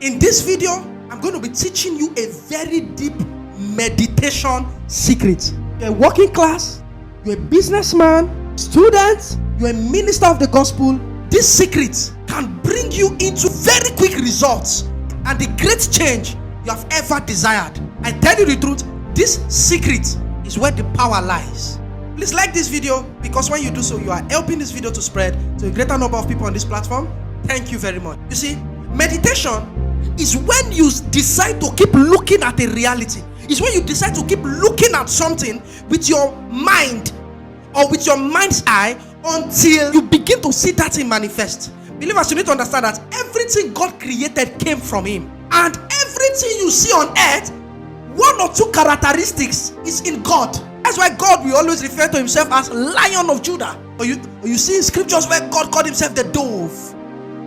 In this video, I'm going to be teaching you a very deep meditation secret. You're a working class, you're a businessman, student, you're a minister of the gospel. This secret can bring you into very quick results and the great change you have ever desired. I tell you the truth, this secret is where the power lies. Please like this video, because when you do so, you are helping this video to spread to a greater number of people on this platform. Thank you very much. You see, meditation is when you decide to keep looking at a reality. It's when you decide to keep looking at something with your mind or with your mind's eye until you begin to see that thing manifest. Believers, you need to understand that everything God created came from Him. And everything you see on earth, one or two characteristics is in God. That's why God will always refer to Himself as Lion of Judah. Or you see in scriptures where God called Himself the dove.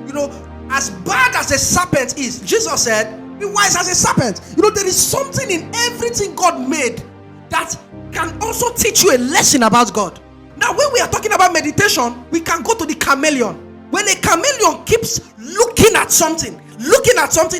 You know, as bad as a serpent is, Jesus said, be wise as a serpent. You know, there is something in everything God made that can also teach you a lesson about God. Now, when we are talking about meditation, we can go to the chameleon. When a chameleon keeps looking at something,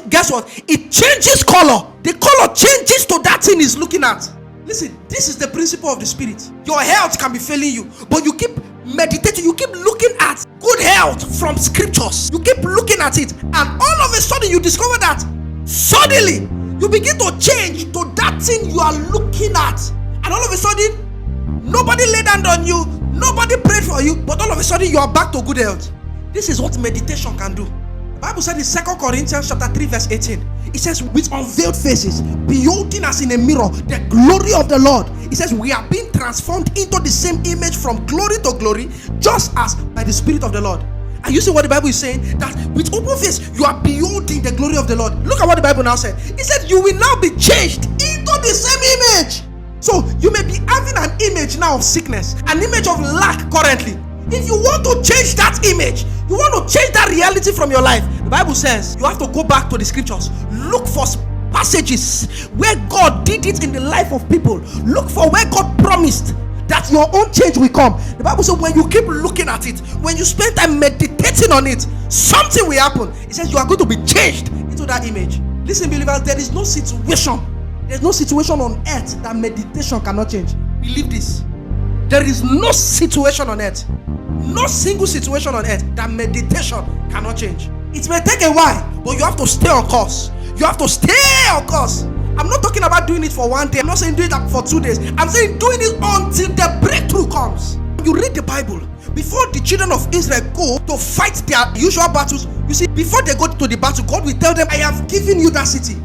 guess what? It changes color. The color changes to that thing it's looking at. Listen, this is the principle of the spirit. Your health can be failing you, but you keep meditating, you keep looking at good health from scriptures. You keep looking at it, and all of a sudden you discover that suddenly you begin to change to that thing you are looking at. And all of a sudden, nobody laid hand on you, nobody prayed for you, but all of a sudden you are back to good health. This is what meditation can do. The Bible said in 2 Corinthians chapter 3 verse 18, it says, with unveiled faces, beholding as in a mirror the glory of the Lord. It says, we are being transformed into the same image from glory to glory, just as by the Spirit of the Lord. And you see what the Bible is saying? That with open face, you are beholding the glory of the Lord. Look at what the Bible now said. It said, you will now be changed into the same image. So you may be having an image now of sickness, an image of lack currently. If you want to change that image, you want to change that reality from your life, the Bible says you have to go back to the scriptures. Look for passages where God did it in the life of people. Look for where God promised that your own change will come. The Bible says when you keep looking at it, when you spend time meditating on it, something will happen. It says you are going to be changed into that image. Listen, believers, there is no situation. There's no situation on earth that meditation cannot change. Believe this. There is no situation on earth, no single situation on earth that meditation cannot change. It may take a while, but you have to stay on course. You have to stay on course. I'm not talking about doing it for one day. I'm not saying doing that for 2 days. I'm saying doing it until the breakthrough comes. You read the Bible. Before the children of Israel go to fight their usual battles, you see, before they go to the battle, God will tell them, I have given you that city.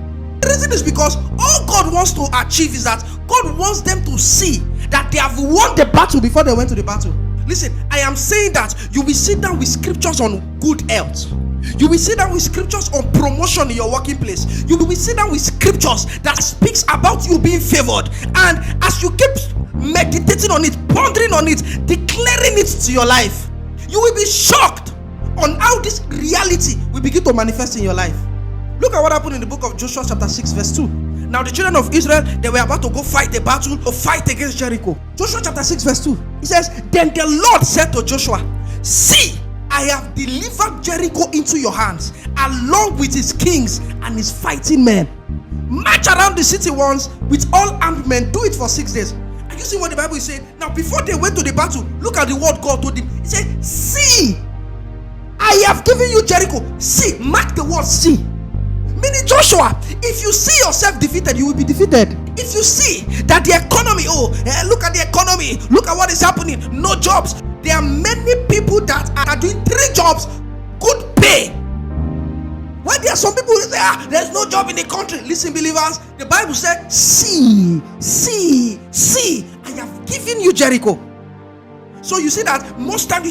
The reason is because all God wants to achieve is that God wants them to see that they have won the battle before they went to the battle. Listen, I am saying that you will sit down with scriptures on good health. You will sit down with scriptures on promotion in your working place. You will sit down with scriptures that speaks about you being favored. And as you keep meditating on it, pondering on it, declaring it to your life, you will be shocked on how this reality will begin to manifest in your life. Look at what happened in the book of Joshua chapter 6 verse 2. Now the children of Israel, they were about to go fight a battle or fight against Jericho. Joshua chapter 6 verse 2. It says, then the Lord said to Joshua, see, I have delivered Jericho into your hands, along with his kings and his fighting men. March around the city once with all armed men. Do it for 6 days. And you see what the Bible is saying? Now before they went to the battle, look at the word God told him. He said, see, I have given you Jericho. See, mark the word see. Meaning, Joshua, if you see yourself defeated, you will be defeated. If you see that the economy, look at the economy, look at what is happening, no jobs. There are many people that are doing 3 jobs, good pay. Why there are some people who say, there's no job in the country. Listen, believers, the Bible said, see, I have given you Jericho. So you see that most times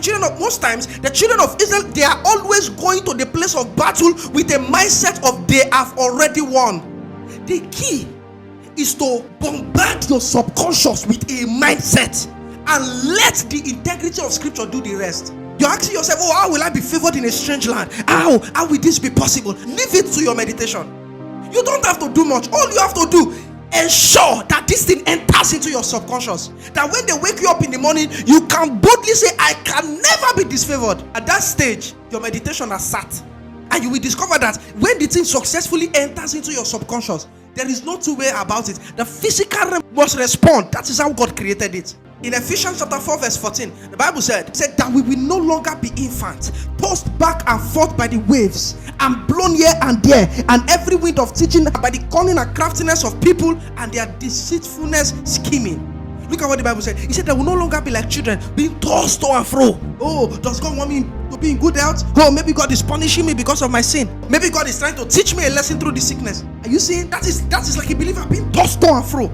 the children of Israel, they are always going to the place of battle with a mindset of they have already won. The key is to bombard your subconscious with a mindset and let the integrity of scripture do the rest. You're asking yourself, how will I be favored in a strange land? How will this be possible? Leave it to your meditation. You don't have to do much. All you have to do, ensure that this thing enters into your subconscious, that when they wake you up in the morning, you can boldly say, I can never be disfavored. At that stage, your meditation has sat. And you will discover that when the thing successfully enters into your subconscious, there is no two way about it. The physical realm must respond. That is how God created it. In Ephesians chapter 4 verse 14, the Bible said that we will no longer be infants, tossed back and forth by the waves, and blown here and there, and every wind of teaching, by the cunning and craftiness of people and their deceitfulness scheming. Look at what the Bible said. He said they will no longer be like children, being tossed to and fro. Oh, does God want me to be in good health? Oh, maybe God is punishing me because of my sin. Maybe God is trying to teach me a lesson through this sickness. Are you seeing? That is like a believer being tossed to and fro.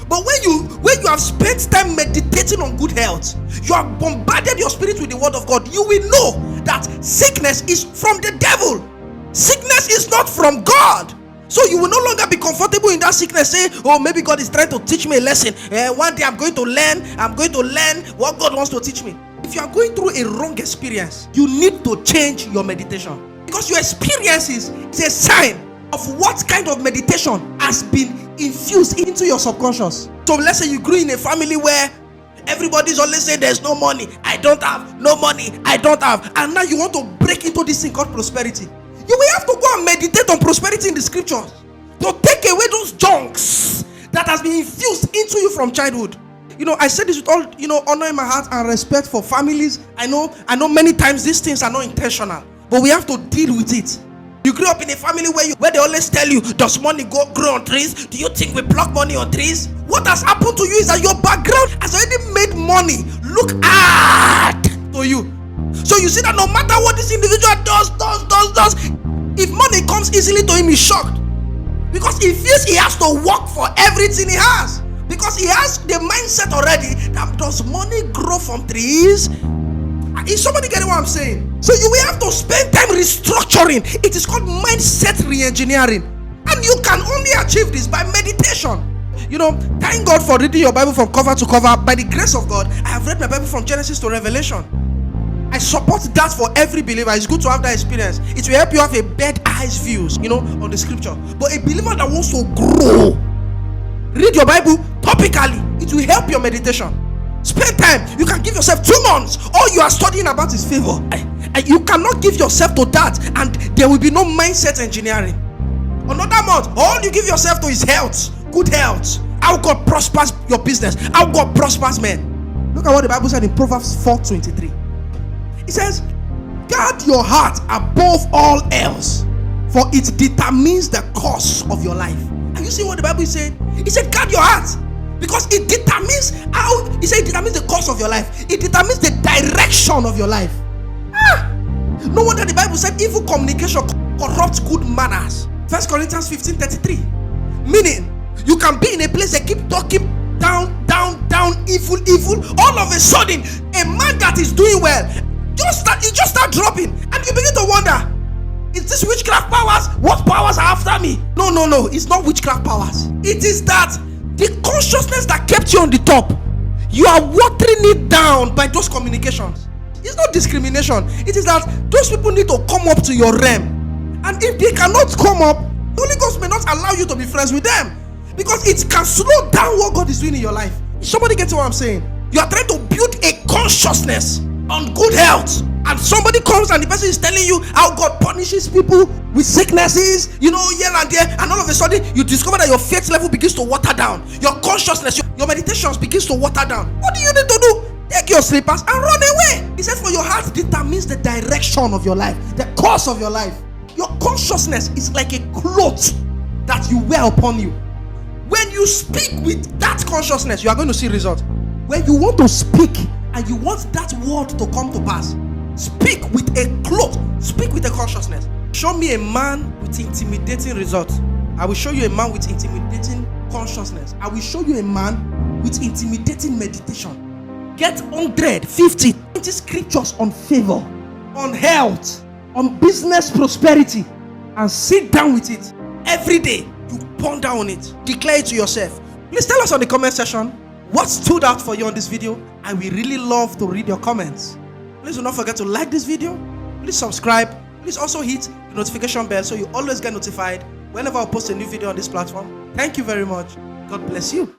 But when you have spent time meditating on good health, you have bombarded your spirit with the word of God, you will know that sickness is from the devil. Sickness is not from God. So you will no longer be comfortable in that sickness, say, oh, maybe God is trying to teach me a lesson. One day I'm going to learn what God wants to teach me. If you are going through a wrong experience, you need to change your meditation. Because your experience is a sign of what kind of meditation has been infused into your subconscious. So let's say you grew in a family where everybody's always saying there's no money, I don't have, no money, I don't have. And now you want to break into this thing called prosperity. You will have to go and meditate on prosperity in the scriptures to take away those junks that has been infused into you from childhood. I say this with all, honor in my heart and respect for families. I know many times these things are not intentional, but we have to deal with it. You grew up in a family where they always tell you, does money grow on trees? Do you think we pluck money on trees? What has happened to you is that your background has already made money look hard to you. So you see that no matter what this individual does, if money comes easily to him, he's shocked. Because he feels he has to work for everything he has. Because he has the mindset already that does money grow from trees? Is somebody getting what I'm saying? So you will have to spend time restructuring. It is called mindset re-engineering. And you can only achieve this by meditation. Thank God for reading your Bible from cover to cover. By the grace of God, I have read my Bible from Genesis to Revelation. I support that for every believer. It's good to have that experience. It will help you have a bird eyes views, on the scripture. But a believer that wants to grow, read your Bible topically. It will help your meditation. Spend time. You can give yourself 2 months. All you are studying about is favor. You cannot give yourself to that, and there will be no mindset engineering. Another month, all you give yourself to is health, good health. How God prospers your business. How God prospers men. Look at what the Bible said in Proverbs 4:23. It says, guard your heart above all else, for it determines the course of your life. And you see what the Bible is saying? It said, guard your heart, because it determines it determines the course of your life. It determines the direction of your life. No wonder the Bible said evil communication corrupts good manners. 1 Corinthians 15:33. Meaning, you can be in a place that keep talking down, evil. All of a sudden, a man that is doing well, you just start dropping, and you begin to wonder, is this witchcraft powers? What powers are after me? No, it's not witchcraft powers. It is that the consciousness that kept you on the top, you are watering it down by those communications. It's not discrimination. It is that those people need to come up to your realm, and if they cannot come up, the Holy Ghost may not allow you to be friends with them, because it can slow down what God is doing in your life. Somebody gets what I'm saying? You are trying to build a consciousness on good health, and somebody comes and the person is telling you how God punishes people with sicknesses, here and there, and all of a sudden you discover that your faith level begins to water down. Your consciousness, your meditations begins to water down. What do you need to do? Take your slippers and run away. He says, for your heart determines the direction of your life, the course of your life. Your consciousness is like a cloth that you wear upon you. When you speak with that consciousness, you are going to see results. When you want to speak and you want that word to come to pass, speak with a cloth, speak with a consciousness. Show me a man with intimidating results, I will show you a man with intimidating consciousness. I will show you a man with intimidating meditation. Get 100, 50, 20 scriptures on favor, on health, on business prosperity, and sit down with it every day. You ponder on it, declare it to yourself. Please tell us on the comment section what stood out for you on this video. I will really love to read your comments. Please do not forget to like this video. Please subscribe. Please also hit the notification bell so you always get notified whenever I post a new video on this platform. Thank you very much. God bless you.